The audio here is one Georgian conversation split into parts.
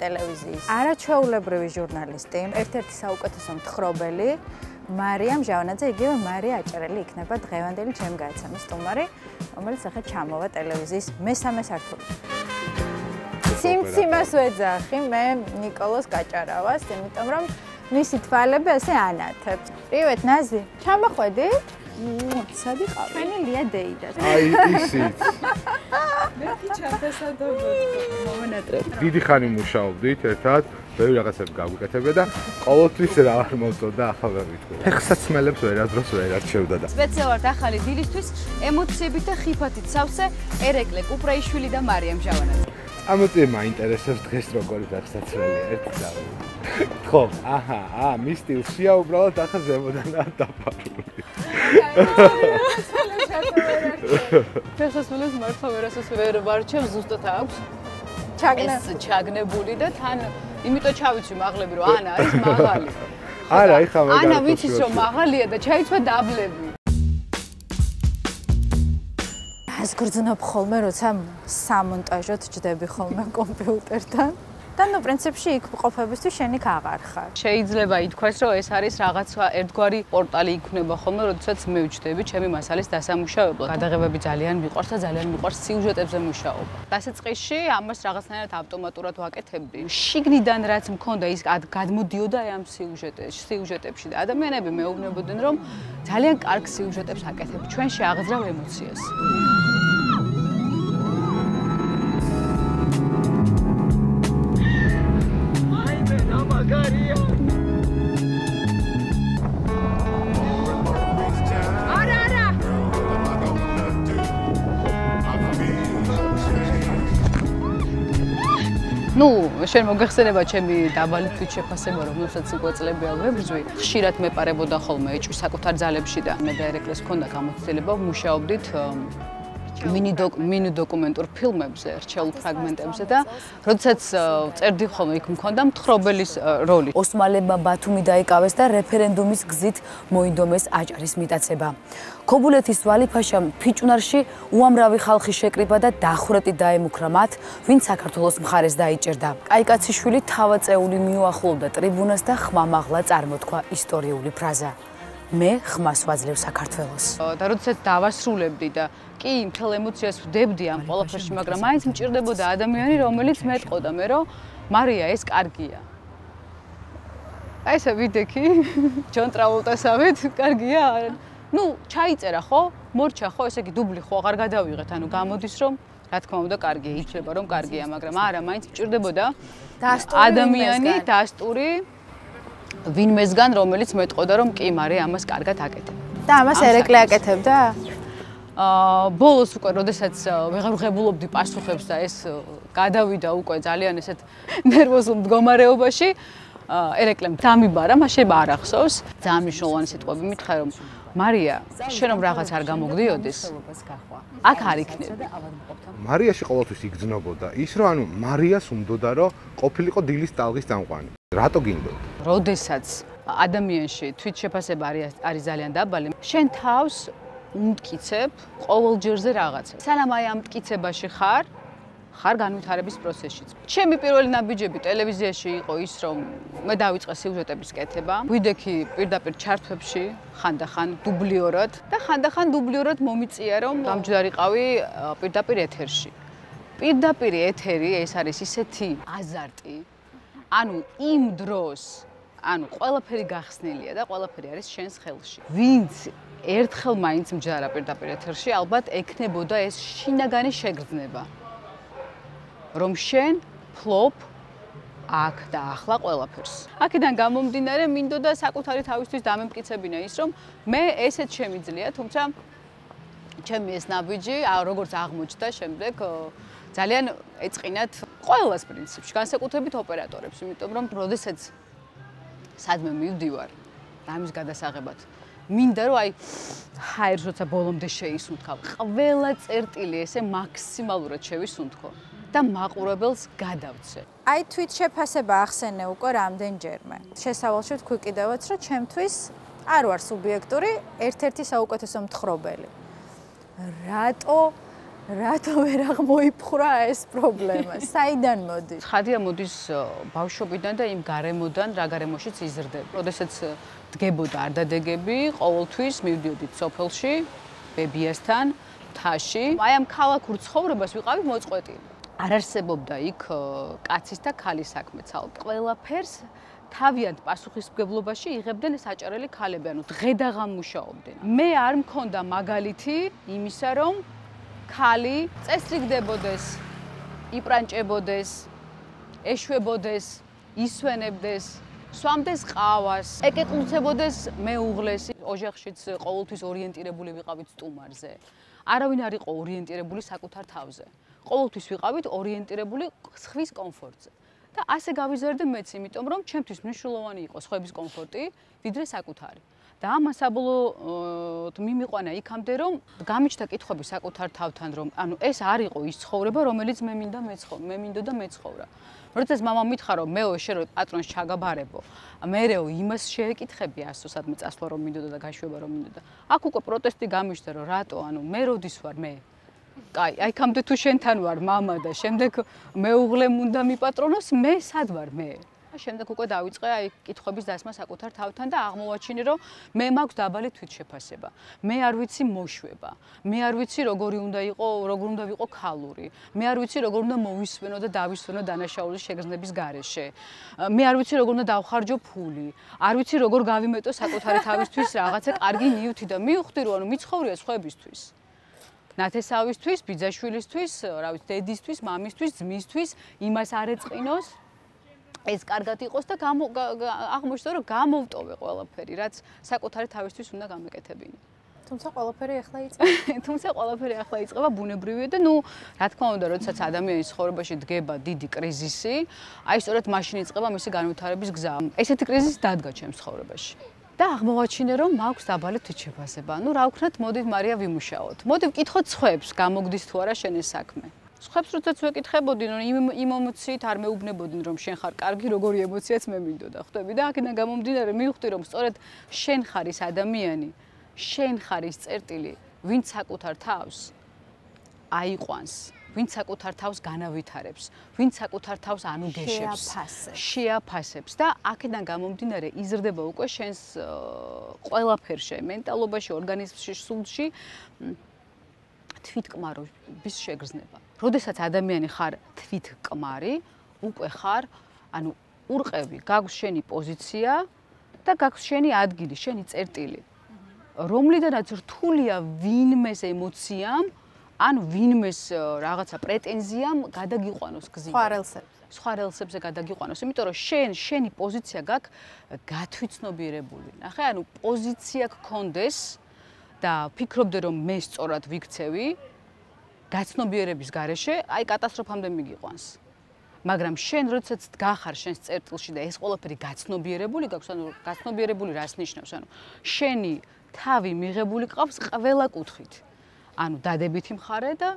ტელევიზიის არაჩვეულებრივი ჟურნალისტი, ერთ-ერთი საუკეთესო მთხრობელი, მარიამ ჟავანაძე, იგივე მარია აჭარელი იქნება დღევანდელი ჩემი გადაცემის სტუმარი, რომელიც ახლა ჩამოვა ტელევიზიის მესამე სართულზე. სიმციმას ვეძახი მე ნიკოლოს კაჭარავას, იმიტომ რომ მისი თვალები ასე ანათებს. Привет, ნაზი. ჩამოხვედით? სად იყავი? ჩვენი ლია დეიდა. აი ისიც. მეთი ჩაფასადობოდ მომენატრებ. დიდი ხანი მუშაობდით ერთად, ბევრი რაღაცები გაგვიკეთებია და ყოველთვის რა არ მოწოდა ახლა ვერ ვიტყვი. ფეხსაცმელებს ვერადროს ვერ არჩევდა და. სპეციალურად ახალი დილისთვის ემოციებით და ხიფათით სავსე ერეკლე კუპრაიშვილი და მარიამ ჟავანაძე. ამოწე მაინტერესებს დღეს როგორი ფეხსაცმელია ერთი ხო, აჰა, მის სტილშია უბრალოდ ახლა ზემოდანაა დაფარული. ფეხსაცმელს მართლა ვერასოდეს ვერ ვარჩევ, ზუსტად აქვს. ეს ჩაგნებული და თან იმიტომ ჩავიცვი მაღლები რომ ანა არის მაღალი. არა, ეხლა მე ანა ვიცის რომ მაღალია და ჩაიცვა დაბლები. ეს გრძნობ ხოლმე, როცა სამონტაჟოდ ჯდები ხოლმე კომპიუტერთან. და ნუ პრინციპში იქ ყოფებისთვის შენ იქ აღარ ხარ. შეიძლება ითქვას, რომ ეს არის რაღაცა ერთგვარი პორტალი იქნება ხოლმე, როდესაც მე ვჩდები ჩემი მასალის დასამუშავებლად. გადაღებები ძალიან მიყვარს და ძალიან მიყვარს სიუჟეტებზე მუშაობა. დასაწყისში ამას რაღაცნაირად ავტომატურად ვაკეთებდი. შიგნიდან რაც მქონდა ის გადმოდიოდა ამ სიუჟეტებში და ადამიანები მეუბნებოდნენ, რომ ძალიან კარგ სიუჟეტებს აკეთებ, ჩვენში აღძრავ ემოციას. ნუ, შენ მოგეხსენება ჩემი დაბალი თვით შეფასება, რომელსაც უკვე წლები ავებრძვი. ხშირად მეპარებოდა ხოლმე ეჭვი საკუთარ ძალებში და მე და ერეკლეს ჰქონდა გამოცდილება ვმუშაობდით მინი დოკუმენტურ ფილმებზე, რჩეულ ფრაგმენტებზე და როდესაც წერდი ხოლმე იქ მქონდა მთხრობელის როლი. ოსმალებმა ბათუმი დაიკავეს და რეფერენდუმის გზით მოინდომეს აჭარის მიტაცება. ქობულეთის ვალიფაშამ ფიჭვნარში უამრავი ხალხი შეკრიბა და დახვრეტი დაემუქრა მათ, ვინც საქართველოს მხარეს დაიჭერდა. კაიკაციშვილი თავაწეული მიუახლოვდა ტრიბუნას და ხმამაღლა წარმოთქვა ისტორიული ფრაზა. მე ხმას ვაძლევ საქართველოს. და როდესაც დავასრულებდი და კი მთელ ემოციას ვდებდი ამ ყველაფერში, მაგრამ მაინც მჭირდებოდა ადამიანი, რომელიც მეტყოდა მე, რომ მარია ეს კარგია. აი ესა ვიდექი, ჯონ ტრაvoltasავით, კარგია? ნუ, ჩაიწერა ხო? მორჩა ხო? ესე იგი დუბლი ხო აღარ გადავიღეთ, ანუ გამოდის რომ რა თქმა უნდა კარგია, იცლება რომ კარგია, მაგრამ არა, მაინც მჭირდებოდა ადამიანი, დასტური ვინმესგან, რომელიც მეტყოდა რომ კი, მარია ამას კარგად აკეთებ. და ამას ერეკლე აკეთებდა? ბოლოს უკვე, როდესაც ვეღარ ვღებულობდი პასუხებს და ეს გადავიდა უკვე ძალიან ესეთ ნერვოზულ მდგომარეობაში, ერეკლემ დამიბარა, მაშინ არ ახსოვს. ძალიან მნიშვნელოვანი სიტყვები მითხრა რომ მარია, შენ რომ რაღაც არ გამოგდიოდეს, აქ არ იქნები. მარიაში ყოველთვის იგრძნობოდა ის, რომ ანუ მარიას უნდოდა რომ ყოფილიყო დილის ტალღის წამყვანი. რატო გინდოდა? როდესაც ადამიანში თვითშეფასება არის ძალიან დაბალი, შენ თავს უმტკიცებ ყოველ ჯერზე რაღაცას. სანამ აი ამ მტკიცებაში ხარ განვითარების პროცესშიც. ჩემი პირველი ნაბიჯები ტელევიზიაში იყო ის, რომ მე დავიწყე სიუჟეტების კეთება, ვიდექი პირდაპირ ჩართვებში, ხანდახან დუბლიორად და ხანდახან დუბლიორად მომიწია, რომ გამჯდარიყავი პირდაპირ ეთერში. პირდაპირ ეთერი ეს არის ისეთი აზარტი, ანუ იმ დროს, ანუ ყველაფერი გახსნილია და ყველაფერი არის შენს ხელში. ვინც ერთხელ მაინც მჯდარა პირდაპირ ეთერში, ალბათ ექნებოდა ეს შინაგანი შეგრძნება. რომ შენ ფლობ აქ და ახლა ყველაფერს. აქედან გამომდინარე მინდოდა საკუთარი თავისთვის დამემტკიცებინა ის, რომ მე ესეც შემიძლია, თუმცა ჩემი ეს ნაბიჯი, როგორც აღმოჩნდა შემდეგ, ძალიან ეწყინათ ყველას პრინციპში, განსაკუთრებით ოპერატორებს, იმიტომ რომ როდესაც სადმე მივდივარ ამის გადასაღებად, მინდა რომ აი ჰაერს როცა ბოლომდე შეისუნთქავ, ყველა წერტილი ესე მაქსიმალურად შევისუნთქო. და მაყურებელს გადავცე. აი თვით შეფასება ახსენე უკვე რამდენჯერმე. შესავალში ვთქვი კიდევაც, რომ ჩემთვის არ ვარ სუბიექტური, ერთ-ერთი საუკეთესო მთხრობელი. რატო რატო ვერ აღმოიფხრა ეს პრობლემა? საიდან მოდის? ხადია მოდის ბავშვობიდან და იმ გარემოდან, რა გარემოშიც იზრდება. როდესაც დგებოდა არდადეგები, ყოველთვის მივდიოდით სოფელში, ბებიასთან, მთაში. აი ამ ქალაქურ ცხოვრებას ვიყავით მოწყვეტილი. არ არსებობდა იქ კაცის და ქალის საქმე ცალკე. ყველაფერს თავიანთ პასუხისმგებლობაში იღებდნენ საჭარელი ქალები, ანუ დღე-დაღამ მუშაობდნენ. მე არ მქონდა მაგალითი იმისა, რომ ქალი წესრიგდებოდეს, იპრანჭებოდეს, ეშვებოდეს, ისვენებდეს, სვამდეს ყავას, ეკეკლუცებოდეს მეუღლეს. ოჯახშიც ყოველთვის ორიენტირებული ვიყავით სტუმარზე. არავინ არ იყო ორიენტირებული საკუთარ თავზე. ყოველთვის ვიყავით ორიენტირებული სხვის კომფორტზე. და ასე გავიზარდე მეც, იმიტომ რომ ჩემთვის მნიშვნელოვანი იყო სხვების კომფორტი, ვიდრე საკუთარი. და ამას საბოლოოდ მიმიყვანა იქამდე, რომ გამიჩნდა კითხვები საკუთარ თავთან, რომ ანუ ეს არ იყო ის ცხოვრება, რომელიც მე მინდოდა მეცხოვრა. როდესაც მამამ მითხრა, რომ მეო შენ რო პატრონს ჩაგაბარებო, მერეო იმას შეეკითხები ასო, სადმე წასვლა რომ მინდოდა და გაშვება რომ მინდოდა. აქ უკვე პროტესტი გამიჩნდა, რომ რატო, ანუ მე როდის ვარ მე? კაი, აიქამდე თუ შენთან ვარ მამა და შემდეგ მეუღლემ უნდა მიპატრონოს, მე სად ვარ მე? შემდეგ უკვე დავიწყე აი კითხვების დასმა საკუთარ თავთან და აღმოვაჩინე, რომ მე მაქვს დაბალი თვითშეფასება. მე არ ვიცი მოშვება. მე არ ვიცი როგორ უნდა ვიყო ქალური. მე არ ვიცი როგორ უნდა მოვისვენო და დავისვენო დანაშაულის შეგრძნების გარეშე. მე არ ვიცი როგორ უნდა დავხარჯო ფული. არ ვიცი როგორ გავიმეტო საკუთარი თავისთვის რაღაცა კარგი ნივთი და მივხვდი, რომ ანუ მიცხოვრია სხვებისთვის. ნათესავისთვის, ბიძაშვილისთვის, რა ვიცი, დედისთვის, მამისთვის, ძმისთვის, იმას არ ეწყინოს. ეს კარგად იყოს და აღმოჩნდა, რომ გამოვტოვე ყველაფერი, რაც საკუთარი თავისთვის უნდა გამეკეთებინა. თუმცა ყველაფერი ახლა იწყება ბუნებრივია და ნუ რა თქმა უნდა, როდესაც ადამიანის ცხოვრებაში დგება დიდი კრიზისი, აი სწორედ მაშინ იწყება მისი განვითარების გზა. ესეთი კრიზისი დადგა ჩემს ცხოვრებაში. და აღმოვაჩინე, რომ მაქვს დაბალი თვითშეფასება. ნუ რა ვქნათ, მოდით მარია ვიმუშაოთ. მოდი ვკითხოთ სხვებს, გამოგდის თუ არა შენ ეს საქმე. სხვებს როდესაც ვეკითხებოდი, რომ იმ ემოციით არ მეუბნებოდნენ, რომ შენ ხარ კარგი, როგორი ემოციაც მე მინდოდა, ხვდები და აქედან გამომდინარე მივხვდი, რომ სწორედ შენ ხარ ის ადამიანი, შენ ხარ ის წერტილი, ვინც საკუთარ თავს აიყვანს, ვინც საკუთარ თავს განავითარებს, ვინც საკუთარ თავს ანუგეშებს, შეაფასებს და აქედან გამომდინარე იზრდება უკვე შენს ყველაფერში, მენტალობაში, ორგანიზმში, სულში თვითკმარობის შეგრძნება. როდესაც ადამიანი ხარ თვითკმარი, უკვე ხარ, ანუ ურყევი, გაქვს შენი პოზიცია და გაქვს შენი ადგილი, შენი წერტილი. რომლიდანაც რთულია ვინმეს ემოციამ, ან ვინმეს რაღაცა პრეტენზიამ გადაგიყვანოს გზით. სხვა რელსებზე გადაგიყვანოს, იმიტომ რომ შენი პოზიცია გაქვს გათვითცნობიერებული. ნახე, ანუ პოზიცია გქონდეს და ფიქრობდე რომ მე სწორად ვიქცევი გაცნობიერების გარეშე, აი კატასტროფამდე მიგიყვანს. მაგრამ შენ როდესაც დგახარ შენს წერტილში და ეს ყველაფერი გაცნობიერებული გაქვს, ანუ გაცნობიერებული რას ნიშნავს? ანუ შენი თავი მიღებული ყავს ყველა კუთხით. ანუ დადებითი მხარე და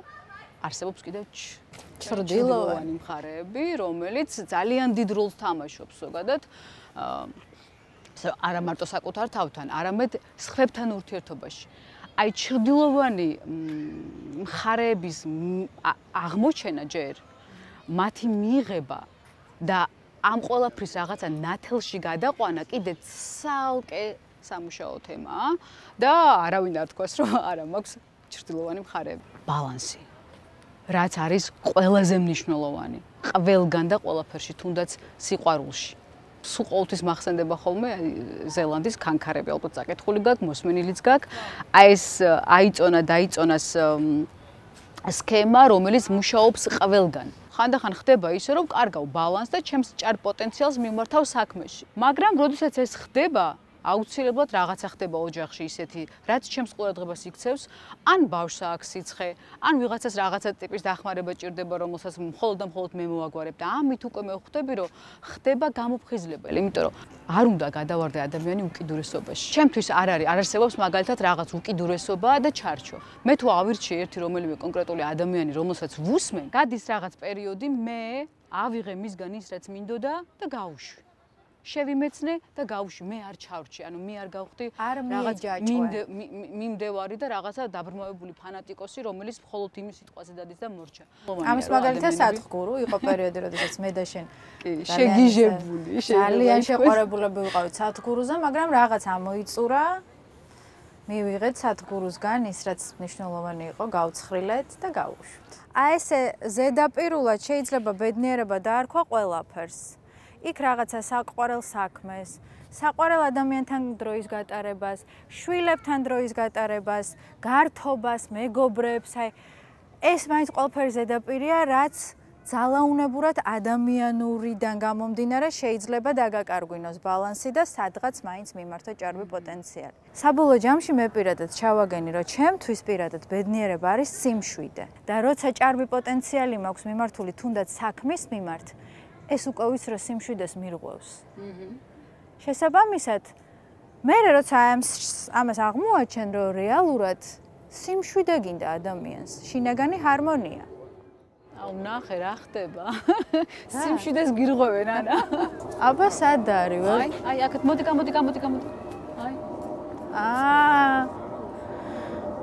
არსებობს კიდევ ჩრდილოვანი მხარეები, რომელიც ძალიან დიდ როლს თამაშობს ზოგადად. არა მარტო საკუთარ თავთან, არამედ სხვებთან ურთიერთობაში. აი ჩრდილოვანი მხარეების აღმოჩენა ჯერ, მათი მიღება და ამ ყველაფრის რაღაცა ნათელში გადაყვანა კიდე ცალკე სამუშაო თემაა და არავინ არ თქვას, რომ არა მაქვს ჩრდილოვანი მხარეები. ბალანსი, რაც არის ყველაზე მნიშვნელოვანი, ყველგან და ყველაფერში, თუნდაც სიყვარულში. სულ ყოველთვის მახსენდება ხოლმე ზელანდიის ქანქარები, ალბათ წაკითხული გაქვს, მოსმენილიც გაქვს. აი ეს დაიწონას სქემა, რომელიც მუშაობს ყველგან. ხანდახან ხდება ისე, რომ კარგავ ბალანსს და ჩემს ჭარ პოტენციალს მიმართავ საქმეში. მაგრამ როდესაც ეს ხდება, აუცილებლად რაღაცა ხდება ოჯახში ისეთი, რაც ჩემს ყურადღებას იქცევს, ან ბავშვს აქვს სიცხე, ან ვიღაცას რაღაცა ტიპის დახმარება ჭირდება, რომელსაც მხოლოდ და მხოლოდ მე მოვაგვარებ და ამით უკვე მე ვხვდები, რომ ხდება გამოფხიზლებელი, იმიტომ რომ არ უნდა გადავარდე ადამიანი უკიდურესობაში. ჩემთვის არ არსებობს მაგალითად რაღაც უკიდურესობაა და ჩარჩო. მე თუ ავირჩიე ერთი რომელიმე კონკრეტული ადამიანი, რომელსაც ვუსმენ, გადის რაღაც პერიოდი, მე ავიღე მისგან ის, რაც მინდოდა და გავუშვი. შევიმეცნე და გავუში, მე არ ჩავრჩი, ანუ მე არ გავხდი მიმდევარი და რაღაცა დაბრმავებული ფანატიკოსი, რომელიც მხოლოდ იმის სიტყვაზე დადის და მორჩა. ამის მაგალითად სადგურუ იყო პერიოდი, როდესაც მე და შენ შეგიჟებული, ძალიან შეყვარებულები ვიყავით სადგურუზე, მაგრამ რაღაც ამოიწურა. მივიღეთ სადგურუსგან ის, რაც მნიშვნელოვანი იყო, გავცხრილეთ და გავუშვით. აი ესე ზედაპირულად შეიძლება ბედნიერება დაარქვა ყველაფერს. იქ რაღაცა საყვარელ საქმეს, საყვარელ ადამიანთან დროის გატარებას, შვილებთან დროის გატარებას, გართობას, მეგობრებს, აი ეს მაინც ყველაფერი ზედაპირია, რაც ძალაუნებურად ადამიანურიდან გამომდინარე შეიძლება დაგაკარგვინოს ბალანსი და სადღაც მაინც მიმართო ჭარბი პოტენციალი. საბოლოო ჯამში მე პირადად ჩავაგენი, რომ ჩემთვის პირადად ბედნიერება არის სიმშვიდე და როცა ჭარბი პოტენციალი მაქვს მიმართული თუნდაც საქმის მიმართ, ეს უკვე ვიცი, რომ სიმშვიდეს მირღვევს. შესაბამისად, მე როცა ამას აღმოაჩენ, რომ რეალურად სიმშვიდე გინდა ადამიანს, შინაგანი ჰარმონია. აუ ნახე რა ხდება. სიმშვიდეს გირღვევენ არა? აბა სად არის? აი აქეთ მოდი. აი.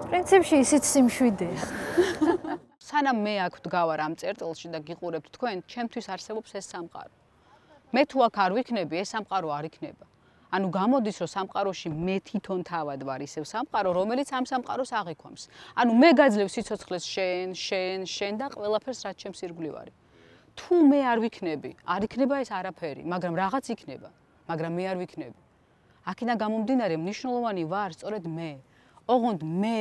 პრინციპში ისიც სიმშვიდეა. სანამ მე აქ ვდგავარ ამ წერტილში და გიყურებთ თქვენ, ჩემთვის არსებობს ეს სამყარო. მე თუ აქ არ ვიქნები, ეს სამყარო არ იქნება. ანუ გამოდის, რომ სამყაროში მე თვითონ თავად ვარ ისევ სამყარო, რომელიც ამ სამყაროს აღიქვამს. ანუ მე გაძლევ სიცოცხლეს შენ და ყველაფერს რაც ჩემს ირგვლივ არის. თუ მე არ ვიქნები, არ იქნება ეს არაფერი, მაგრამ რაღაც იქნება, მაგრამ მე არ ვიქნები. აქედან გამომდინარე მნიშვნელოვანი ვარ სწორედ მე. ოღონდ მე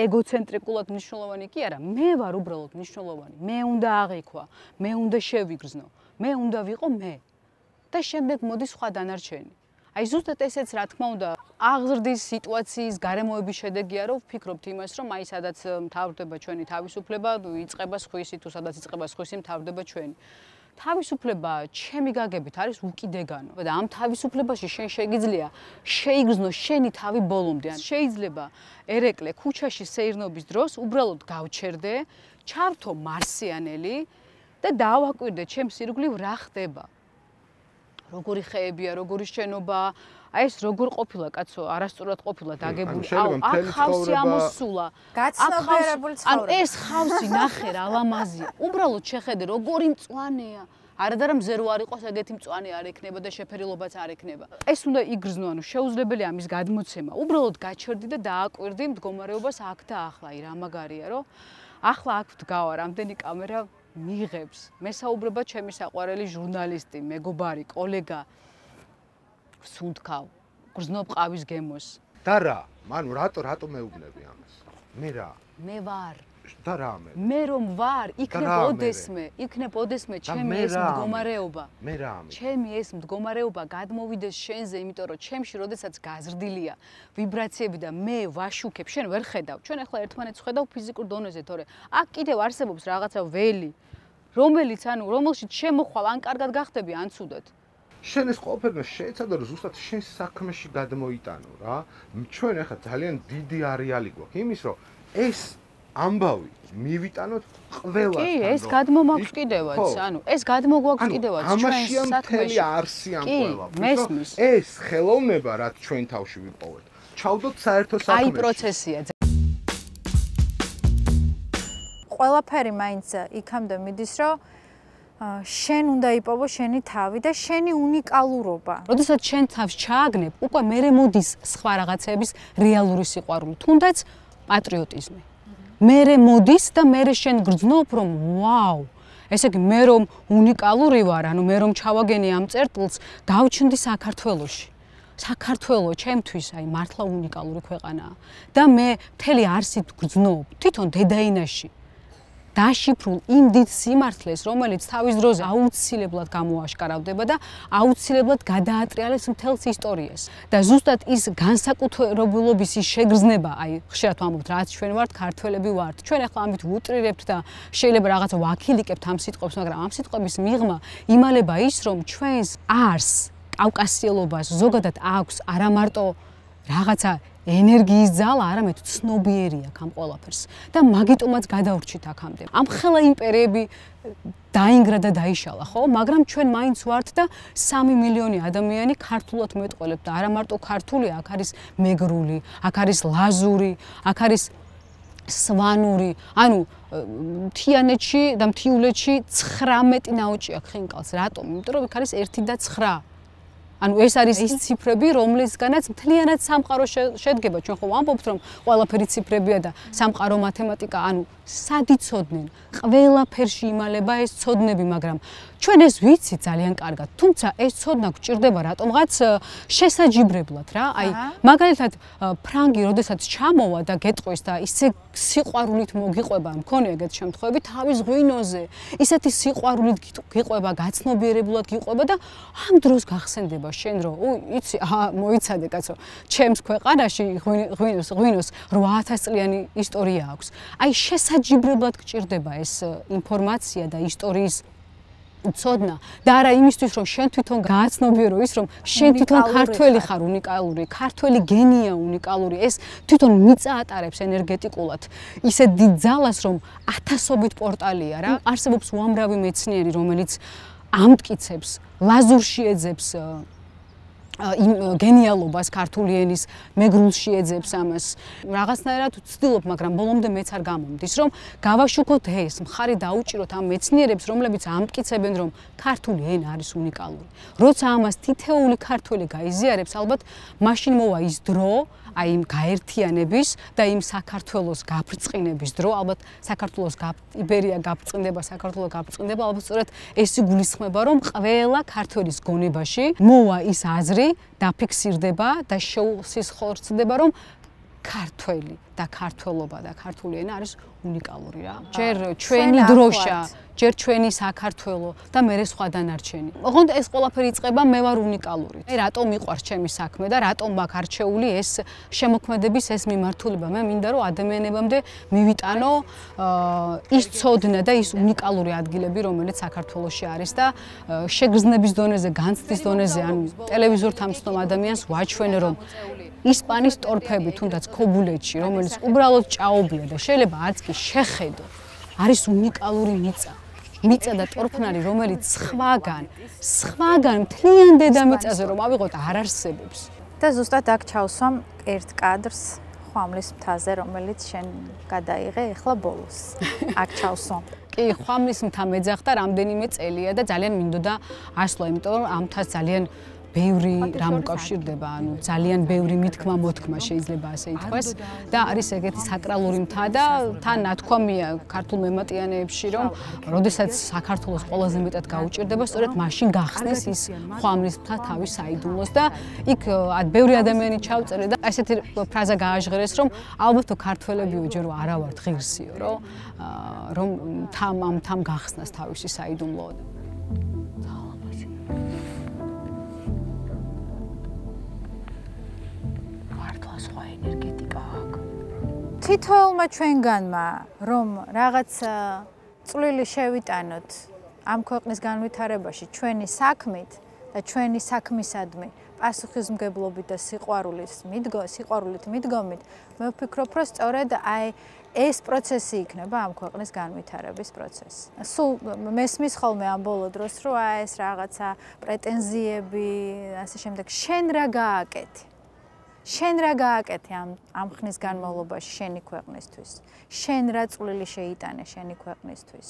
ეგოცენტრიკულად მნიშვნელოვანი კი არა, მე ვარ უბრალოდ მნიშვნელოვანი. მე უნდა აღიქვა, მე უნდა შევიგრძნო, მე უნდა ვიყო მე. და შემდეგ მოდის სხვა დანარჩენი. აი ზუსტად ესეც რა თქმა უნდა აღზრდის სიტუაციის გარემოების შედეგია, რომ ვფიქრობთ იმას, რომ აი სადაც მთავრდება ჩვენი თავისუფლება, იწყება სხვისი თუ სადაც იწყება სხვისი მთავრდება ჩვენი. თავისუფლება ჩემი გაგებით არის უკიდეგანო და ამ თავისუფლებაში შენ შეგიძლია შეიგრძნო შენი თავი ბოლომდე. შეიძლება ერეკლე ქუჩაში სეირნობის დროს უბრალოდ გავჩერდე, ჩავთო მარსიანელი და დავაკვირდე ჩემს ირგვლივ რა ხდება. როგორი ხეებია, როგორი შენობა, აი ეს როგორ ყოფილა კაცო, არასწორად ყოფილა დაგებული. აქ ხავსი ამოსულა. გაცნობიერებული ცხოვრება. ანუ ეს ხავსი ნახე რა ლამაზია. უბრალოდ შეხედე როგორი მწვანეა. არადარა მზერო არ იყოს, ეგეთი მწვანე არ ექნება და შეფერილობაც არ ექნება. ეს უნდა იგრძნო, ანუ შეუძლებელია ამის გადმოცემა. უბრალოდ გაჩერდი და დააკვირდი მდგომარეობას აქ და ახლა. აი რა მაგარია, რომ ახლა აქ ვდგავარ, ამდენი კამერა მიიღებს. მესაუბრება ჩემი საყვარელი ჟურნალისტი, მეგობარი, კოლეგა. ვსუნთქავ, გრძნობ ყავის გემოს. და რა? მანუ რატო მეუბნები ამას? მე რა? მე ვარ. და რა მე? მე რომ ვარ, იქნებ ოდესმე ჩემი ეს მდგომარეობა. მე რა? ჩემი ეს მდგომარეობა გადმოვიდეს შენზე, იმიტომ რომ ჩემში როდესაც გაზრდილია ვიბრაციები და მე ვაშუქებ, შენ ვერ ხედავ. ჩვენ ახლა ერთმანეთს ხედავ ფიზიკურ დონეზე, თორე აქ კიდევ არსებობს რაღაცა ველი, რომელიც ანუ რომელშიც შემოხვალ ან კარგად გახდები, ან ცუდად. შენ ეს ყველაფერი შეეცადა რომ ზუსტად შენ საქმეში გადმოიტანო რა. ჩვენ ახლა ძალიან დიდი არეალი გვაქვს იმის, რომ ეს ამბავი მივიტანოთ ყველასთან. კი, ეს გადმომაქვს კიდევაც, ანუ ეს გადმოგვაქვს კიდევაც ჩვენ საქმეში. ამაში მთელი არსი ამ ყველაფერს. მესმის. ეს ხელოვნება რაც ჩვენ თავში ვიპოვეთ. ჩავდოთ საერთო საქმეში. აი პროცესია. ყველაფერი მაინც იქამდე მიდის, რომ შენ უნდა იპოვო შენი თავი და შენი უნიკალურობა. როდესაც შენ თავს ჩააგნებ, უკვე მერე მოდის სხვა რაღაცების რეალური სიყვარული, თუნდაც პატრიოტიზმი. მერე მოდის და მერე შენ გრძნობ, რომ ვაუ, ესე იგი მე რომ უნიკალური ვარ, ანუ მე რომ ჩავაგენი ამ წერტილს, დავჩნდი საქართველოში. საქართველო ჩემთვის აი მართლა უნიკალური ქვეყანაა და მე მთელი არსით გრძნობ, თვითონ დედაინაში. დაშიფრულ იმ დიდ სიმართლეს, რომელიც თავის დროზე აუცილებლად გამოაშკარავდება და აუცილებლად გადაატრიალებს მთელს ისტორიას. და ზუსტად ის განსაკუთრებულობის ის შეგრძნება, აი ხშირად ვამბობთ, რაც ჩვენ ვართ, ქართველები ვართ. ჩვენ ახლა ამით ვუტრირებთ და შეიძლება რაღაცა ვაქილიკებთ ამ სიტყვებს, მაგრამ ამ სიტყვების მიღმა იმალება ის, რომ ჩვენს არს კავკასიელობას ზოგადად აქვს არა მარტო რაღაცა ენერგიის ძალა, არამედ ცნობიერი აქვს ამ ყველაფერს და მაგიტომაც გადავრჩით აქამდე. ამ ხელა იმპერიები დაინგრა და დაიშალა, ხო? მაგრამ ჩვენ მაინც ვართ და 3 მილიონი ადამიანი ქართულად მეტყველებთ და არა მარტო ქართული, აქ არის მეგრული, აქ არის ლაზური, აქ არის სვანური, ანუ მთიანეთში და მთიულეთში 19 ნაოჭი აქვს ხინკალს. რატომ? იმიტომ რომ იქ არის 1 და 9. ანუ ეს არის ის ციფრები, რომლისგანაც მთლიანად სამყარო შედგება. ჩვენ ხო ვამბობთ, რომ ყველაფერი ციფრებია და სამყარო მათემატიკა, ანუ სად იცოდნენ? ყველაფერში იმალება ეს ცოდნები, მაგრამ ჩვენ ეს ვიცით ძალიან კარგად. თუმცა ეს ცოდნა გვჭირდება რატომღაც შესაჯიბრებლად რა. აი, მაგალითად, ფრანგი, როდესაც ჩამოვა და გეტყვის და ისე სიყვარულით მოგიყვება, მქონია ეგეთ შემთხვევები თავის ღვინოზე. ისეთი სიყვარულით გიყვება, გაცნობიერებლად გიყვება და ამ დროს გახსენდება შენ რომ იცი, მოიცადე კაცო, ჩემს ქვეყანაში ღვინოს 8000 წლიანი ისტორია აქვს. აი შესაჯიბრებლად გჭირდება ეს ინფორმაცია და ისტორიის ცოდნა და არა იმისთვის რომ შენ თვითონ გააცნობიერო ის რომ შენ თვითონ ქართველი ხარ უნიკალური, ქართველი გენია უნიკალური, ეს თვითონ მიწა ატარებს ენერგეტიკულად ისე დიდ ძალას რომ ათასობით პორტალია რა. არსებობს უამრავი მეცნიერი რომელიც ამტკიცებს, ლაზურში ეძებს იმ გენიალობას ქართული ენის, მეგრულში ეძებს ამას. რაღაცნაირად ვცდილობ, მაგრამ ბოლომდე მეც არ გამომდის, რომ გავაშუქოთ ეს, მხარი დაუჭიროთ ამ მეცნიერებს, რომლებიც ამტკიცებენ, რომ ქართული ენა არის უნიკალური. როცა ამას თითეული ქართველი გაიზიარებს, ალბათ მაშინ მოვა ის დრო, აი იმ გაერთიანების და იმ საქართველოს გაბრწყინების დრო, ალბათ საქართველოს იბერია გაბრწყინდება, საქართველოს გაბრწყინდება, ალბათ სწორედ ეს იგულისხმება, რომ ყველა ქართველის გონებაში მოვა ის აზრი დაფიქსირდება და შეუსიხორცდება, რომ ქართველი და ქართველობა და ქართული ენა არის უნიკალური რა. ჯერ ჩვენი დროშა, ჯერ ჩვენი საქართველო და მერე სხვა დანარჩენი. ოღონდ ეს ყველაფერი იწყება მე ვარ უნიკალური. აი რატომ მიყვარს ჩემი საქმე და რატომ მაქვს არჩეული ეს შემოქმედების ეს მიმართულება. მე მინდა რომ ადამიანებამდე მივიტანო ის ცოდნა და ის უნიკალური ადგილები, რომელიც საქართველოში არის და შეგრძნების დონეზე, განცდის დონეზე, ანუ ტელევიზორთან მსნომ ადამიანს ვაჩვენე რომ ისპანის ტორფები თუნდაც ქობულეთში, რომელიც უბრალოდ ჭაობია და შეიძლება არც კი შეხედო, არის უნიკალური მიწა. მიწა და ტორფნარი, რომელიც სხვაგან მთლიან დედამიწაზე რომ ავიღოთ არ არსებობს. და ზუსტად აქ ჩავსვამ ერთ კადრს ხვამლის მთაზე, რომელიც შენ გადაიღე ახლა ბოლოს. აქ ჩავსვამ. კი, ხვამლის მთა მეძახდა რამდენიმე წელია და ძალიან მინდოდა ასვლა, იმიტომ რომ ამ მთას ძალიან ბევრი რამ უკავშირდება, ანუ ძალიან ბევრი მითქმა-მოთქმა შეიძლება ასე ითქვას და არის ეგეთი საკრალური მთა და თან ნათქვამია ქართულ მემატიანეებში, რომ როდესაც საქართველოს ყველაზე მეტად გაუჭირდება, სწორედ მაშინ გახსნეს ის ხვამლის მთა თავის საიდუმლოს და იქ ბევრი ადამიანი ჩავწერე და ესეთი ფრაზა გააჟღერეს, რომ ალბათ ქართველებიო ჯერ არა ვართ ღირსიო, რომ თამ გახსნას თავისი საიდუმლო. სხვა ენერგეტიკა აქვს. თითოეულმა ჩვენგანმა რომ რაღაც წვლილი შევიტანოთ ამ ქვეყნის განვითარებაში ჩვენი საქმით და ჩვენი საქმისადმი პასუხისმგებლობით და სიყვარულით მიდგომით, მე ვფიქრობ, რომ სწორედ აი ეს პროცესი იქნება ამ ქვეყნის განვითარების პროცესი. სულ მესმის ხოლმე ამ ბოლო დროს, რომ აი ეს რაღაცა პრეტენზიები, ასე შემდეგ, შენ რა გააკეთე? შენ რა გააკეთე ამ ხნის განმავლობაში შენი ქვეყნისთვის? შენ რა წვლილი შეიტანე შენი ქვეყნისთვის?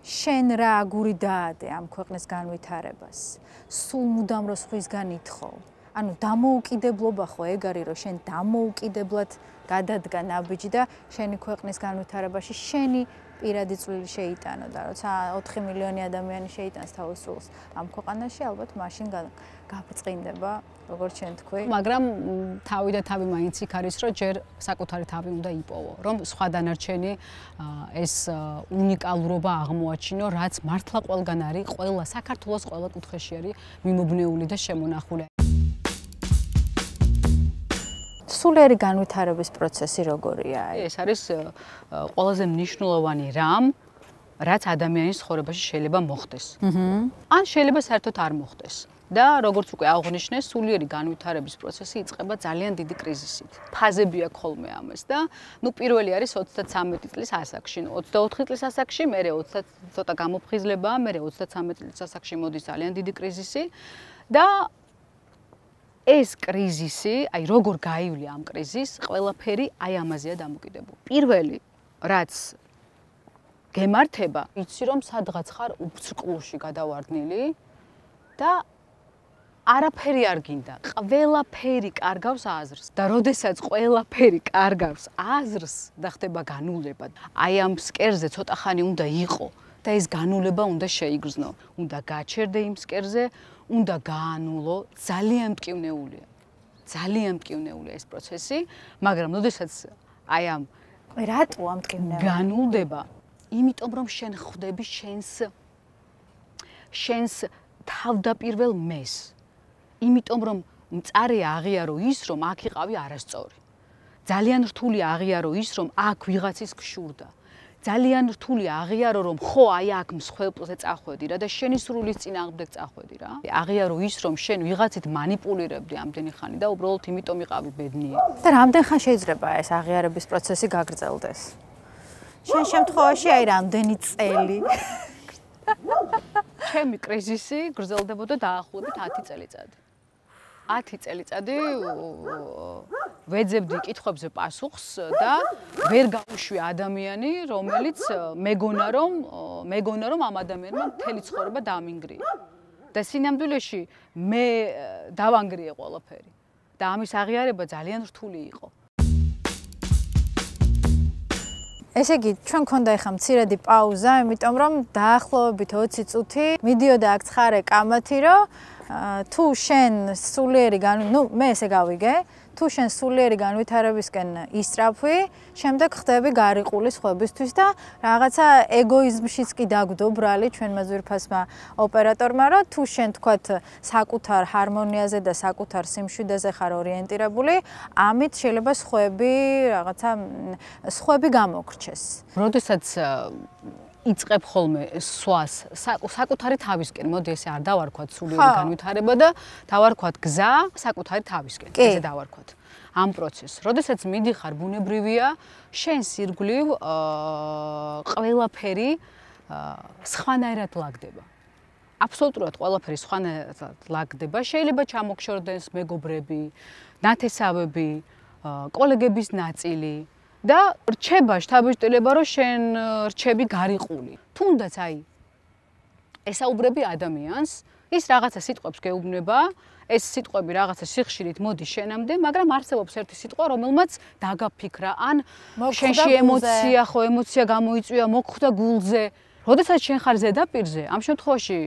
შენ რა აგური დაადე ამ ქვეყნის განვითარებას? სულ მუდამ რო სხვისგან ითხოვ. ანუ დამოუკიდებლობა ხო ეგ არის, რომ შენ დამოუკიდებლად გადადგა ნაბიჯი და შენი ქვეყნის განვითარებაში შენი პირადი წვლილი შეიტანო და როცა 4 მილიონი ადამიანი შეიტანს თავის წვლილს ამ ქვეყანაში, ალბათ მაშინ გაბრწყინდება, როგორც შენ თქვი. მაგრამ თავი და თავი მაინც იქ არის, რომ ჯერ საკუთარი თავი უნდა იპოვო, რომ სხვა დანარჩენი ეს უნიკალურობა აღმოაჩინო, რაც მართლა ყველგან არის, ყველა საქართველოს ყველა კუთხეში არის მიმობნეული და შემონახული. სულიერი განვითარების პროცესი როგორია? ეს არის ყველაზე მნიშვნელოვანი რამ რაც ადამიანის ცხოვრებაში შეიძლება მოხდეს. ან შეიძლება საერთოდ არ მოხდეს. და როგორც უკვე აღნიშნე, სულიერი განვითარების პროცესი იწყება ძალიან დიდი კრიზისით. ფაზები აქვს ხოლმე ამას და პირველი არის 33 წლის ასაკში, 24 წლის ასაკში, მერე 20 ცოტა გამოფხიზლებაა, მერე 33 წლის ასაკში მოდის ძალიან დიდი კრიზისი და ეს კრიზისი, აი როგორ გაივლია ამ კრიზისს, ყველაფერი აი ამაზეა დამოკიდებული. პირველი, რაც გემართება, იცი რომ სადღაც ხარ უბრწყულში გადავარდნილი და არაფერი არ გინდა, ყველაფერი კარგავს აზრს და როდესაც ყველაფერი კარგავს აზრს და ხდება განულება, აი ამ სკერზე ცოტა ხანი უნდა იყო და ეს განულება უნდა შეიგრძნო, უნდა გაჩერდე იმ სკერზე, უნდა გაანულო, ძალიან მტკივნეულია. ძალიან მტკივნეულია ეს პროცესი, მაგრამ როდესაც აი ამ რატო ამ მტკივნეულია? განულდება, იმიტომ რომ შენ ხვდები შენს თავდაპირველ მეს. იმიტომ რომ მწარე აღიარო ის, რომ აქ იყავი არასწორი. ძალიან რთული აღიარო ის, რომ აქ ვიღაცის გშურდა. ძალიან რთული აღიარო, რომ ხო აი აქ მსხვერპლზე წახვედი რა და შენი სრულის წინააღმდეგ წახვედი რა. აღიარო ის, რომ შენ ვიღაცით манипуლირებდი ამდენი ხანი და უბრალოდ იმიტომ იყავი ბედნიერი. და რამდენ ხანი შეიძლება ეს აღიარების პროცესი გაგრძელდეს? შენ შემთხვევაში აი რამდენი წელი? ჩემი კრიზისი გრძელდებოდა დაახლოებით 10 წელიწადი. 10 წელიწადი ვეძებდი კითხვებზე პასუხს და ვერ გავუშვი ადამიანი, რომელიც მეგონა რომ ამ ადამიანმა მთელი ცხოვრება დაამინგრია. და სინამდვილეში მე დავანგრიე ყველაფერი. და ამის აღიარება ძალიან რთული იყო. ესე იგი, ჩვენ გქონდა ახლა მცირედი პაუზა, იმიტომ რომ დაახლოებით 20 წუთი მიდიოდა აქ ცხარე კამათი, რომ თუ შენ სულიერი მე ესე გავიგე, თუ შენ სულიერი განვითარებისკენ ისწრაფვი, შემდეგ ხდები გარიყული სხვებისთვის და რაღაცა ეგოიზმშიც კი დაგვდო ბრალი ჩვენმა ძვირფასმა ოპერატორმა, რომ თუ შენ თქვათ საკუთარ ჰარმონიაზე და საკუთარ სიმშვიდეზე ხარ ორიენტირებული, ამით შეიძლება სხვები გამოგრჩეს. როდესაც იწყებ ხოლმე სვას საკუთარი თავისკენ, მოდი ესე არ დავარქვათ სულიერი განვითარება და დავარქვათ გზა საკუთარი თავისკენ, ესე დავარქვათ ამ პროცესს. როდესაც მიდიხარ ბუნებრივია, შენს ირგვლივ ყველაფერი სხვანაირად ლაგდება. აბსოლუტურად ყველაფერი სხვანაირად ლაგდება. შეიძლება ჩამოგშორდეს მეგობრები, ნათესავები, კოლეგების ნაწილი. და რჩება შთაბეჭდილება, რომ შენ რჩები გარიყული. თუნდაც აი ესაუბრები ადამიანს, ის რაღაცა სიტყვებს გეუბნება, ეს სიტყვები რაღაცა სიხშირით მოდის შენამდე, მაგრამ არსებობს ერთი სიტყვა, რომელმაც დაგაფიქრა, ან შენში ემოცია გამოიწვია, მოგხვდა გულზე. როდესაც შენ ხარ ზედაპირზე, ამ შემთხვევაში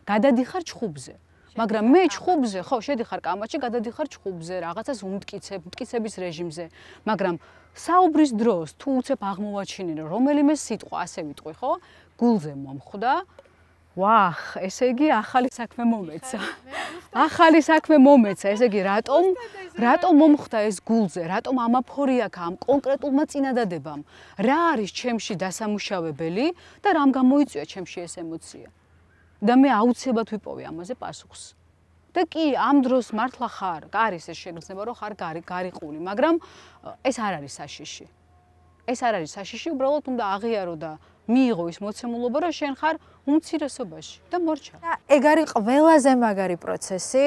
გადადიხარ ჩხუბზე. მაგრამ მე ჩხუბზე, ხო, შედიხარ კამათში, გადადიხარ ჩხუბზე, რაღაცას მტკიცების რეჟიმზე. მაგრამ საუბრის დროს თუ უცებ აღმოვაჩინე, რომ რომელიმე სიტყვა ასე ვიტყვი, ხო? გულზე მომხვდა. ვახ, ესე იგი ახალი საქმე მომეცა. ახალი საქმე მომეცა, ესე იგი რატომ მომხვდა ეს გულზე? რატომ ამაფორი აქვს ამ კონკრეტულმა წინადადებამ? რა არის ჩემში დასამუშავებელი და რამ გამოიწვია ჩემში ეს ემოცია? და მე აუცილებლად ვიპოვე ამაზე პასუხს. და კი, ამ დროს მართლა ხარ, არის ეს შეგრძნება, რომ ხარ გარიყული, მაგრამ ეს არ არის საშიში. ეს არ არის საშიში, უბრალოდ უნდა აღიარო და მიიღო ის მოცემულობა, რომ შენ ხარ უმცირესობაში და მორჩა. და ეგ არის ყველაზე მაგარი პროცესი,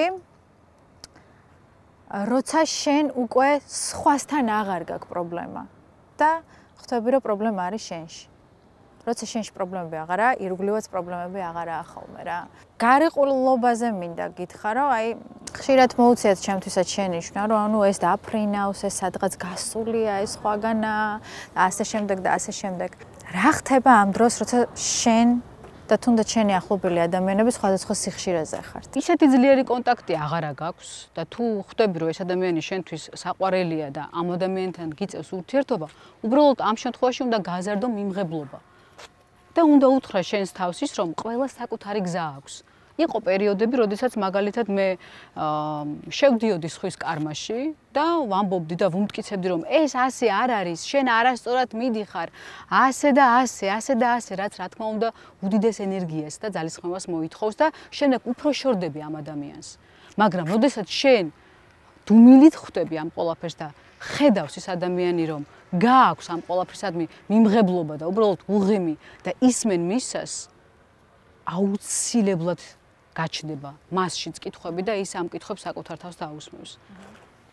როცა შენ უკვე სხვასთან აღარ გაქვს პრობლემა და ხვდები, რომ პრობლემა არის შენში. როცა შენში პრობლემები აღარაა, ირგვლივაც პრობლემები აღარაა ხოლმე რა. გარიყულობაზე მინდა გითხრა, რომ აი ხშირად მოუწიათ ჩემთვისაც შენიშვნა, რომ ანუ ეს დაფრინავს, ეს სადღაც გასულია, ეს სხვაგანა და ასე შემდეგ და ასე შემდეგ. რა ხდება ამ დროს, როცა შენ და თუნდაც შენი ახლობელი ადამიანები სხვადასხვა სიხშირეზე ხართ? ისეთი ძლიერი კონტაქტი აღარა გაქვს და თუ ხვდები, რომ ეს ადამიანი შენთვის საყვარელია და ამ ადამიანთან გიწევს ურთიერთობა, უბრალოდ ამ შემთხვევაში უნდა გააზარდო მიმღებლობა. და უნდა უთხრა შენს თავს ის, რომ ყველა საკუთარი გზა აქვს იყო პერიოდები, როდესაც მაგალითად მე შევდიოდი სხვის კარმაში და ვამბობდი და ვუმტკიცებდი, რომ ეს ასე არ არის, შენ არასწორად მიდიხარ, ასე და ასე, რაც რა თქმა უნდა უდიდეს ენერგიას და ძალისხმევას მოითხოვს და შემდეგ უფრო შორდები ამ ადამიანს. მაგრამ როდესაც შენ დუმილით ხვდები ამ ყველაფერს და ხედავს ის ადამიანი, რომ გააქვს ამ ყველაფერსადმი მიმღებლობა და უბრალოდ უღემი და ისმენ მისას, აუცილებლად გაჩნდება მასშიც კითხვები და ის ამ კითხვებს საკუთარ თავს დაусმევს.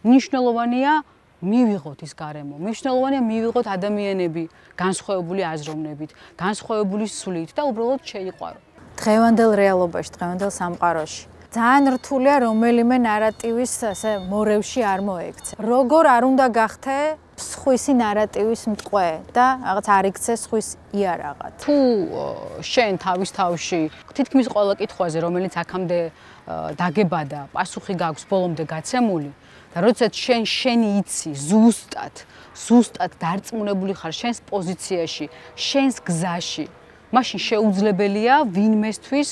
მნიშვნელოვანია მივიღოთ ის გარემო, მნიშვნელოვანია მივიღოთ ადამიანები განსხვავებული აზროვნებით, განსხვავებული სვლით და უბრალოდ შეიყვარო. დღევანდელ რეალობაში, დღევანდელ სამყაროში ძალიან რთულია რომელიმე ნარატივის ასე მორევში არ მოექცე. როგორ არ უნდა გახდე სხვისი ნარატივის მტყვე და რაღაც არ იქცე სხვის იარაღად. თუ შენ თავის თავში თითქმის ყველა კითხვაზე, რომელიც აქამდე დაგებადა, პასუხი გაქვს ბოლომდე გაცემული და როდესაც შენი იცი ზუსტად დარწმუნებული ხარ შენს პოზიციაში, შენს გზაში, მაშინ შეუძლებელია ვინმესთვის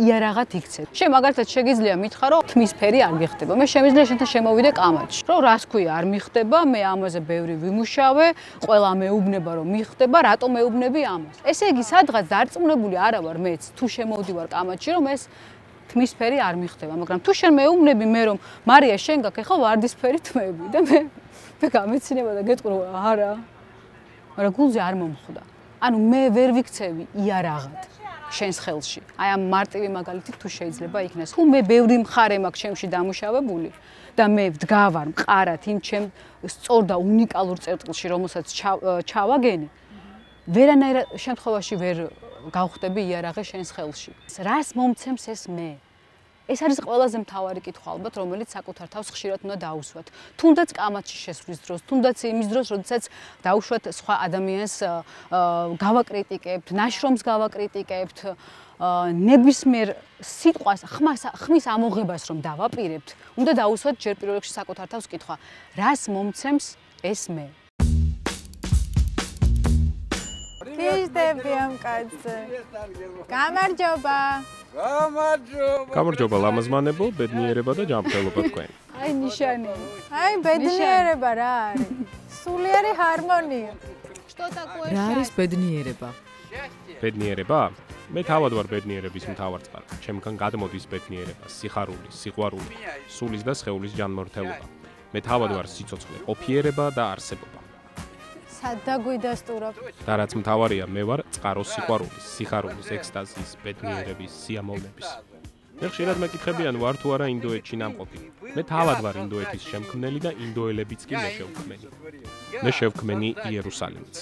იარაღად იქცე. შენ მაგალითად შეგიძლია მითხრა, რომ თმის ფერი არ მიხდება. მე შემიძლია შენთან შემოვიდე კამათში. რომ რას ქვია არ მიხდება, მე ამაზე ბევრი ვიმუშავე, ყველა მეუბნება რომ მიხდება, რატომ მეუბნები ამას? ესე იგი, სადღაც დარწმუნებული არა ვარ მეც, თუ შემოვდივარ კამათში, რომ ეს თმის ფერი არ მიხდება, მაგრამ თუ შენ მეუბნები მე რომ მარია შენ გაქვს ახლა ვარდისფერი თმები და მე გამეცინება და გეტყვი რომ არა. მაგრამ გულზე არ მომხვდა. ანუ მე ვერ ვიქცევი იარაღად. შენს ხელში. აი ამ მარტივი მაგალითით თუ შეიძლება იქნას. თუ მე ბევრი მხარე მაქვს ჩემში დამუშავებული და მე ვდგავარ მყარად იმ ჩემ სწორ და უნიკალურ წერტილში, რომელსაც ჩავაგენი, ვერანაირ შემთხვევაში ვერ გავხდები იარაღი შენს ხელში. რას მომცემს ეს მე? ეს არის ყველაზე მთავარი კითხვა ალბათ, რომელიც საკუთარ თავს ხშირად უნდა დაუსვათ. თუნდაც კამათში შესვლის დროს, თუნდაც იმის დროს, როდესაც დაუშვათ სხვა ადამიანს გავაკრიტიკებთ, ნაშრომს გავაკრიტიკებთ, ნებისმიერ სიტყვას, ხმის ამოღებას რომ დავაპირებთ, უნდა დაუსვათ ჯერ პირველ რიგში საკუთარ თავს კითხვა, რას მომცემს ეს მე? Თიშდები ამ კაცზე. გამარჯობა. გამარჯობა ლამაზმანებო, ბედნიერება და ჯანმრთელობა თქვენ. აი ნიშანი. აი ბედნიერება რა არის? სულიერი ჰარმონია. რა არის ბედნიერება? ბედნიერება? მე თავად ვარ ბედნიერების მთავარწყარო. ჩემგან გადმოდის ბედნიერება, სიხარული, სიყვარული, სულის და სხეულის ჯანმრთელობა. მე თავად ვარ სიცოცხლე, ყოფიერება და არსებობა. სად დაგვიდასტურებ? და რაც მთავარია, მე ვარ წყაროს სიყვარულის, სიხარულის, ექსტაზის, ბედნიერების, სიამოვნების. მე ხშირად მეკითხებიან, ვარ თუ არა ინდოეთში ნამყოფი. მე თავად ვარ ინდოეთის შემქმნელი და ინდოელებიც კი მე შევქმენი. მე შევქმენი იერუსალიმიც.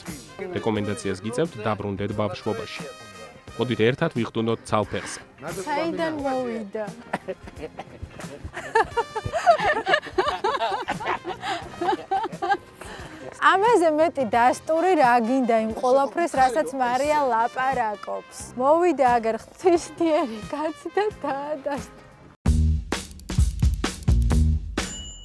რეკომენდაციას გიწევთ დაბრუნდეთ ბავშვობაში. მოდით ერთად ვიხტუნოთ ცალფეხზე. საიდან მოვიდა? ამაზე მეტი დასტური რა გინდა იმ ყველაფრის, რასაც მარია ლაპარაკობს. მოვიდა აგერ ღვთისმსიერი კაცი და დაადასტურა.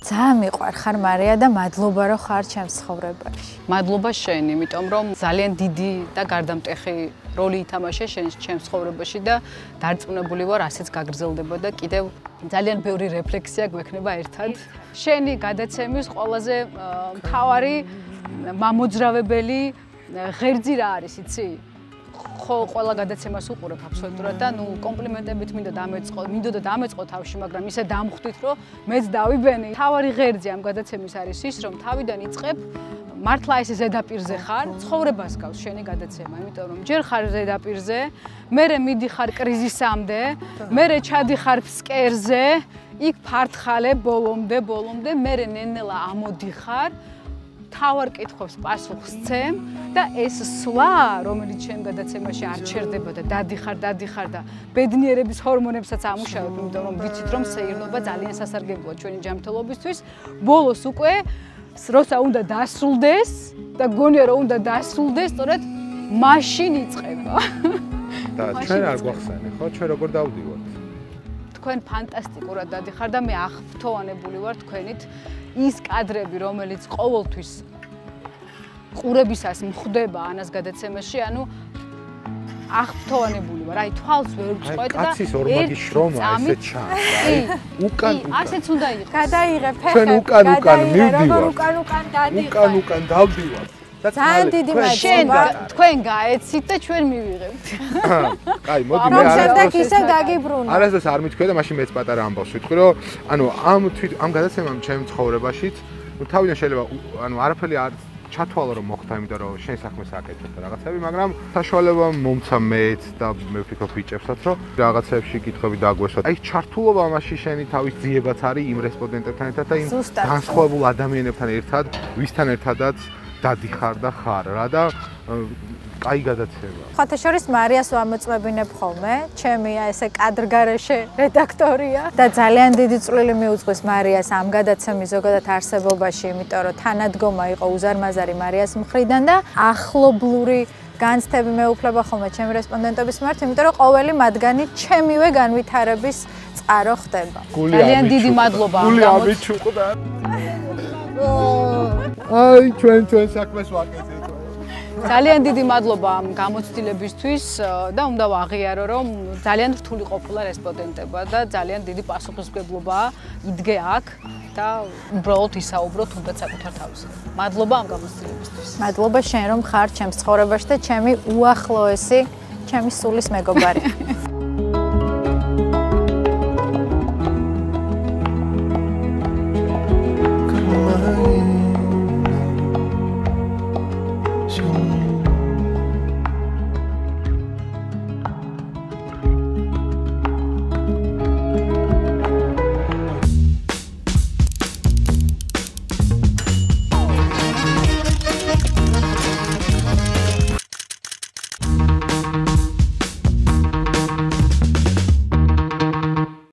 ძალიან მიყვარხარ მარია და მადლობა რომ ხარ ჩემს ცხოვრებაში. მადლობა შენ, იმიტომ რომ ძალიან დიდი და გარდამტეხი როლი ითამაშე ჩემს ცხოვრებაში და დარწმუნებული ვარ, ასეც გაგრძელდება და კიდევ ძალიან ბევრი რეფლექსია გვექნება ერთად. შენი გადაცემის ყველაზე მთავარი მამოძრავებელი ღერძი რა არის, იცი? ხო, ყველა გადაცემას უყურებ აბსოლუტურად და ნუ კომპლიმენტებით მინდოდა დამეწყო თავში, მაგრამ ისე დამხვდით, რომ მეც დავიბენი. მთავარი ღერძი ამ გადაცემის არის ის, რომ თავიდან იწყებ მართლა ეს ზედაპირზე ხარ, ცხოვრებას გავს შენი გადაცემა, იმიტომ რომ ჯერ ხარ ზედაპირზე, მერე მიდიხარ კრიზისამდე, მერე ჩადიხარ ფსკერზე, იქ ფართხალე ბოლომდე, მერე ნენელა ამოდიხარ, თავარ კითხვებს პასუხს ცემ და ეს სვლა, რომელიც შენ გადაცემაში არ ჩერდება და დადიხარ და ბედნიერების ჰორმონებსაც ამუშავებ, იმიტომ რომ ვიცით რომ სეირნობა ძალიან სასარგებლოა ჩვენი ჯანმრთელობისთვის, ბოლოს უკვე როცა უნდა დასრულდეს და გონია რომ უნდა დასრულდეს, სწორედ მაშინ იწყება. და ჩვენ არ გვახსენე, ხო? ჩვენ როგორ დავდივართ? თქვენ ფანტასტიკურად დადიხარ და მე აღფრთოვანებული ვარ თქვენით. ის კადრები, რომელიც ყოველთვის ყურებისას მხდება ანას გადაცემაში, ანუ აღფრთოვანებული ვარ. აი თვალს ვერ ვწყვეტ და კაცის ორმაგი შრომა ესე ჩანს. აი უკან ასეც უნდა იყოს. გადაიღებ ფეხები. ჩვენ უკან მივდივართ. როგორ უკან დადიხარ. უკან დავდივართ. ძალიან დიდი მადლობა. თქვენ გაეცით და ჩვენ მივიღებთ. კაი, მოდი მე შემდეგ ისე დაგიბრუნო. არასდროს არ მithქვია და მაშინ მეც პატარა ამბავს ვიტყვი, რომ ანუ ამ გადაცემამ ჩემ ცხოვრებაშიც თავიდან შეიძლება ანუ არაფერი არ ჩათვალო რომ მოხდა, იმიტომ რომ შენ საქმეს აკეთებ და რაღაცები, მაგრამ საშუალება მომცა მეც და მე ვფიქრობ ბიჭებსაც, რომ რაღაცებში კითხვები დაგვესვათ. აი ჩართულობა ამაში შენი თავის ძიებაც არის იმ რესპონდენტებთან ერთად და იმ განსხვავებულ ადამიანებთან ერთად, ვისთან ერთადაც დადიხარ და ხარ რა და კაი გადაცემა. ხათაშორის მარიას ვამოწმებინებ ხოლმე, ჩემი ესე კადრგარეშე რედაქტორია და ძალიან დიდი წვლილი მიუძღვის მარიას ამ გადაცემის ზოგადად არსებობაში, იმიტომ რომ თანადგომა იყო უზარმაზარი მარიას მხრიდან და ახლობლური განცდები მეუფლება ხოლმე ჩემი რესპონდენტების მიმართ, იმიტომ რომ ყოველი მათგანი ჩემივე განვითარების წყარო ხდება. ძალიან დიდი მადლობა ამ ამიჩუყდა. აი ჩვენ საქმეს ვაკეთეთ. ძალიან დიდი მადლობა ამ გამოცდილებისთვის და უნდა ვაღიარო რომ ძალიან რთული ყოფილა რესპონდენტება და ძალიან დიდი პასუხისმგებლობაა იდგე აქ და უბრალოდ ისაუბრო თუნდაც საკუთარ თავზე. მადლობა ამ გამოცდილებისთვის. მადლობა შენ რომ ხარ ჩემს ცხოვრებაში და ჩემი უახლოესი, ჩემი სულის მეგობარი.